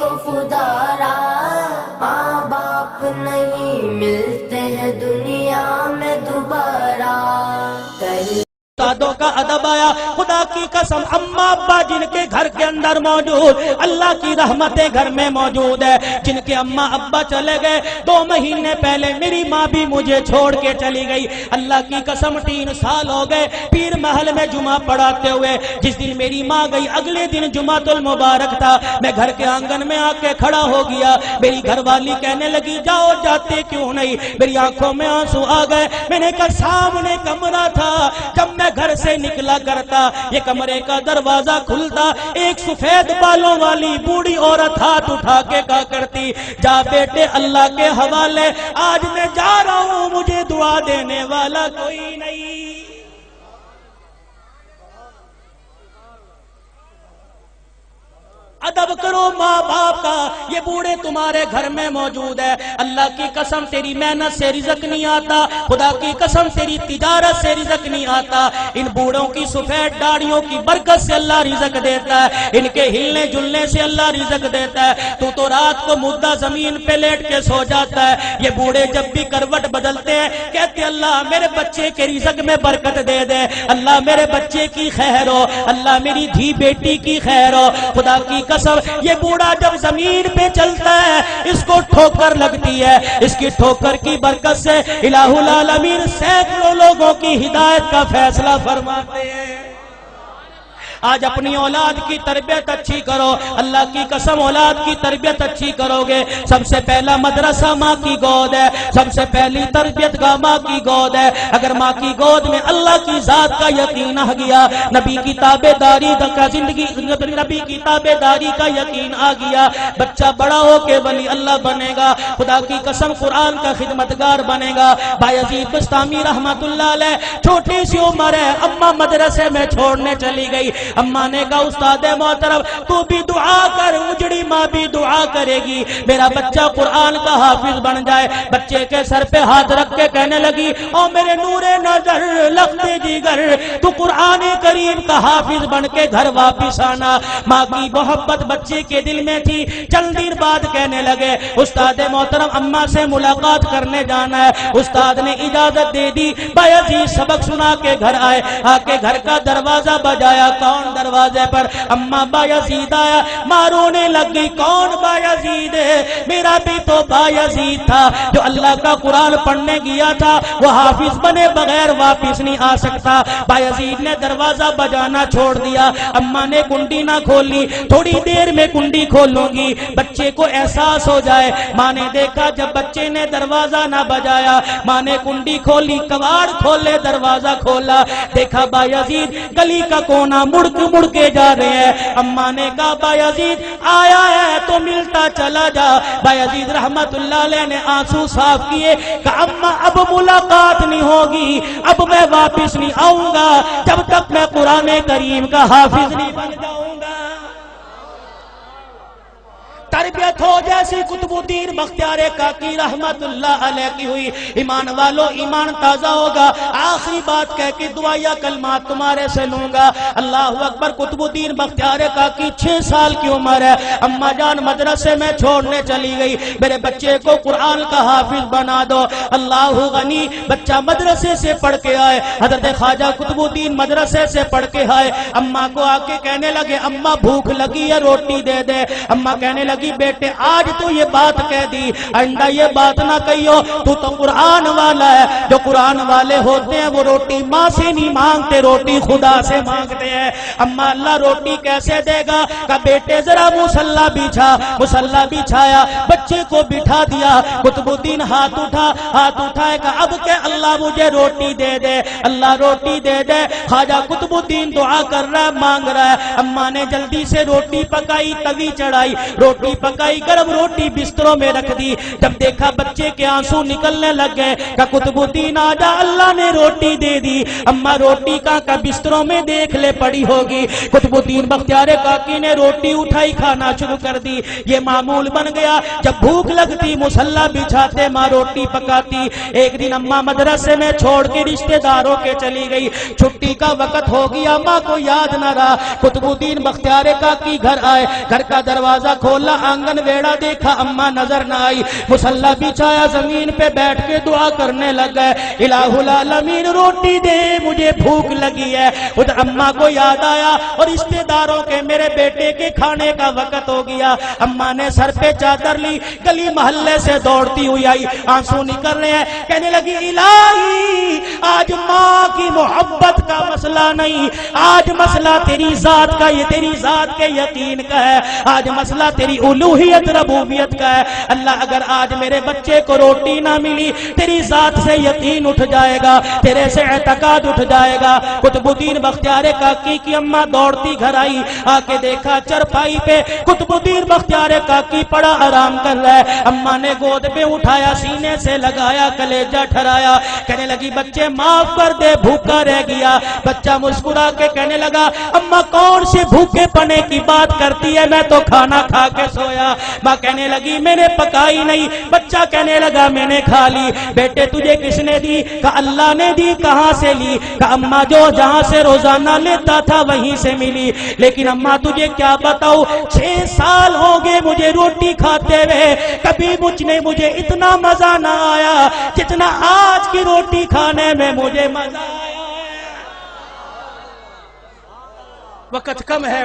کو خدا را، ماں باپ نہیں ملتے ہیں دنیا میں دوبارہ۔ استادوں کا ادب آیا، خدا کی قسم اماں ابا جن کے گھر کے اندر موجود، اللہ کی رحمتیں گھر میں موجود ہے۔ جن کے اماں ابا چلے گئے 2 مہینے پہلے میری ماں بھی مجھے چھوڑ کے چلی گئی، اللہ کی قسم 3 سال ہو گئے پیر محل میں جمعہ پڑھاتے ہوئے۔ جس دن میری ماں گئی اگلے دن جمعۃ المبارک تھا، میں گھر کے آنگن میں آ کے کھڑا ہو گیا، میری گھر والی کہنے لگی جاؤ جاتے کیوں نہیں؟ میری آنکھوں میں آنسو آ گئے۔ میں نے کہا سامنے کمرہ تھا، جب میں گھر سے نکلا کرتا یہ کمرے کا دروازہ کھلتا، ایک سفید بالوں والی بوڑھی عورت ہاتھ اٹھا کے کہا کرتی جا بیٹے اللہ کے حوالے، آج میں جا رہا ہوں مجھے دعا دینے والا کوئی نہیں۔ ادب کرو ماں باپ کا، یہ بوڑھے تمہارے گھر میں موجود ہے، اللہ کی قسم تیری محنت سے رزق نہیں آتا، خدا کی قسم تیری تجارت سے رزق نہیں آتا، ان بوڑھوں کی سفید داڑھیوں کی برکت سے اللہ رزق دیتا ہے، ان کے ہلنے جلنے سے اللہ رزق دیتا ہے۔ تو رات کو مردہ زمین پہ لیٹ کے سو جاتا ہے، یہ بوڑھے جب بھی کروٹ بدلتے ہیں کہتے اللہ میرے بچے کے رزق میں برکت دے دے، اللہ میرے بچے کی خیر ہو، اللہ میری دھی بیٹی کی خیر ہو۔ خدا کی قسم یہ بوڑھا جب زمین پہ چلتا ہے اس کو ٹھوکر لگتی ہے، اس کی ٹھوکر کی برکت سے الہ العالمین سینکڑوں لوگوں کی ہدایت کا فیصلہ فرماتے ہیں۔ آج اپنی اولاد کی تربیت اچھی کرو، اللہ کی قسم اولاد کی تربیت اچھی کرو گے، سب سے پہلا مدرسہ ماں کی گود ہے، سب سے پہلی تربیت گاہ ماں کی گود ہے۔ اگر ماں کی گود میں اللہ کی ذات کا یقین آ گیا، نبی کی تابع داری کا زندگی، نبی کی تابع داری کا یقین آ گیا، بچہ بڑا ہو کے ولی اللہ بنے گا، خدا کی قسم قرآن کا خدمتگار بنے گا۔ بایزید بستامی رحمت اللہ علیہ چھوٹی سی عمر ہے، اماں مدرسے میں چھوڑنے چلی گئی، اماں نے کہا استاد محترم تو بھی دعا کر، اجڑی ماں بھی دعا کرے گی میرا بچہ قرآن کا حافظ بن جائے۔ بچے کے سر پہ ہاتھ رکھ کے کہنے لگی او میرے نور نظر لختے جگر تو قرآن کریم کا حافظ بن کے گھر واپس آنا۔ ماں کی محبت بچے کے دل میں تھی، چند دن بعد کہنے لگے استاد محترم اماں سے ملاقات کرنے جانا ہے۔ استاد نے اجازت دے دی، بایزید سبق سنا کے گھر آئے، آ کے گھر کا دروازہ بجایا، کون دروازے پر؟ اماں بایزید آیا، ماں رونے لگی کون بایزید ہے؟ میرا بھی تو بایزید تھا جو اللہ کا قرآن پڑھنے گیا تھا، وہ حافظ بنے بغیر واپس نہیں آ سکتا۔ بایزید نے دروازہ بجانا چھوڑ دیا، اماں نے کنڈی نہ کھولی، تھوڑی دیر میں کنڈی کھولوں گی بچے کو احساس ہو جائے۔ ماں نے دیکھا جب بچے نے دروازہ نہ بجایا، ماں نے کنڈی کھولی، کواڑ کھولے، دروازہ کھولا، دیکھا بایزید گلی کا کونا مڑ کے جا رہے ہیں۔ اماں نے کہا بایزید آیا ہے تو ملتا چلا جا۔ بایزید رحمت اللہ علیہ نے آنسو صاف کیے کہ اماں اب ملاقات نہیں ہوگی، اب میں واپس نہیں آؤں گا جب تک میں قرآن کریم کا حافظ نہیں بن جاؤں گا۔ تربیت ہو جیسی قطب الدین بختیار کاکی رحمت اللہ علیہ کی ہوئی، ایمان والو ایمان تازہ ہوگا۔ آخری بات کہہ کے دعائیہ کلمات تمہارے سے لوں گا، اللہ اکبر۔ قطب الدین بختیار کاکی 6 سال کی عمر ہے، اماں جان مدرسے میں چھوڑنے چلی گئی، میرے بچے کو قرآن کا حافظ بنا دو۔ اللہ غنی بچہ مدرسے سے پڑھ کے آئے، حضرت خواجہ قطب الدین مدرسے سے پڑھ کے آئے، اماں کو آ کے کہنے لگے اماں بھوک لگی ہے روٹی دے دے۔ اماں کہنے لگی بیٹے آج تو یہ بات کہہ دی، آئندہ یہ بات نہ کہیو، تو قرآن والا ہے، جو قرآن والے ہوتے ہیں وہ روٹی ماں سے نہیں مانگتے، روٹی خدا سے مانگتے ہیں۔ اماں اللہ روٹی کیسے دے گا؟ کہ بیٹے ذرا مصلی بچھا، مصلی بچھایا، بچے کو بٹھا دیا، قطب الدین ہاتھ اٹھائے کہ اب کہ اللہ مجھے روٹی دے دے، اللہ روٹی دے دے۔ خواجہ قطب الدین دعا کر رہا ہے، مانگ رہا ہے۔ اماں نے جلدی سے روٹی پکائی، توی چڑھائی، روٹی پکائی، گرم روٹی بستروں میں رکھ دی۔ جب دیکھا بچے کے آنسو نکلنے لگ گئے کہ قطب الدین آجا اللہ نے روٹی دے دی۔ اماں روٹی کا بستروں میں دیکھ لے پڑی ہوگی۔ قطب الدین بختیار کاکی نے روٹی اٹھائی، کھانا شروع کر دی۔ یہ معمول بن گیا، جب بھوک لگتی مصلی بچھاتے، ماں روٹی پکاتی۔ ایک دن اماں مدرسے میں چھوڑ کے رشتہ داروں کے چلی گئی، چھٹی کا وقت ہو گیا، ماں کو یاد نہ رہا۔ قطب الدین بختیار کاکی گھر آئے، گھر کا دروازہ کھولا، آنگن ویڑا دیکھا اما نظر نہ آئی، مصلی بچھایا زمین پہ بیٹھ کے دعا کرنے لگ گئے، الہ العالمین روٹی دے مجھے بھوک لگی ہے۔ ادھر اما کو یاد آیا اور رشتے داروں کے میرے بیٹے کے کھانے کا وقت ہو گیا۔ اما نے سر پہ چادر لی، گلی محلے سے دوڑتی ہوئی آئی، آنسو نکل رہے ہیں، کہنے لگی الہی آج ماں کی محبت کا مسئلہ نہیں، آج مسئلہ تیری ذات کا، یہ تیری ذات کے یقین کا ہے، آج مسئلہ تیری الوہیت ربوبیت کا ہے۔ اللہ اگر آج میرے بچے کو روٹی نہ ملی، تیری ذات سے یقین اٹھ جائے گا، تیرے سے اعتقاد اٹھ جائے گا۔ قطب الدین بختیار کاکی کی اماں دوڑتی گھر آئی، آ کے دیکھا چرپائی پہ قطب الدین بختیار کاکی پڑا آرام کر رہا ہے۔ اماں نے گود پہ اٹھایا، سینے سے لگایا، کلیجہ ٹھرایا، کہنے لگی بچے معاف کر دے، بھوکا رہ گیا۔ بچہ مسکرا کے کہنے لگا اماں کون سے بھوکے پنے کی بات کرتی ہے، میں تو کھانا کھا کے سویا۔ ماں کہنے لگی میں نے پکائی نہیں، بچہ کہنے لگا میں نے کھا لی۔ بیٹے تجھے کس نے دی؟ کہا اللہ نے دی۔ کہاں سے لی؟ کہا اماں جو جہاں سے روزانہ لیتا تھا وہیں سے ملی۔ لیکن اماں تجھے کیا بتاؤ، 6 سال ہو گئے مجھے روٹی کھاتے ہوئے، کبھی مجھے اتنا مزہ نہ آیا جتنا آج کی روٹی کھانے میں مجھے مزہ آیا ہے۔ وقت کم ہے۔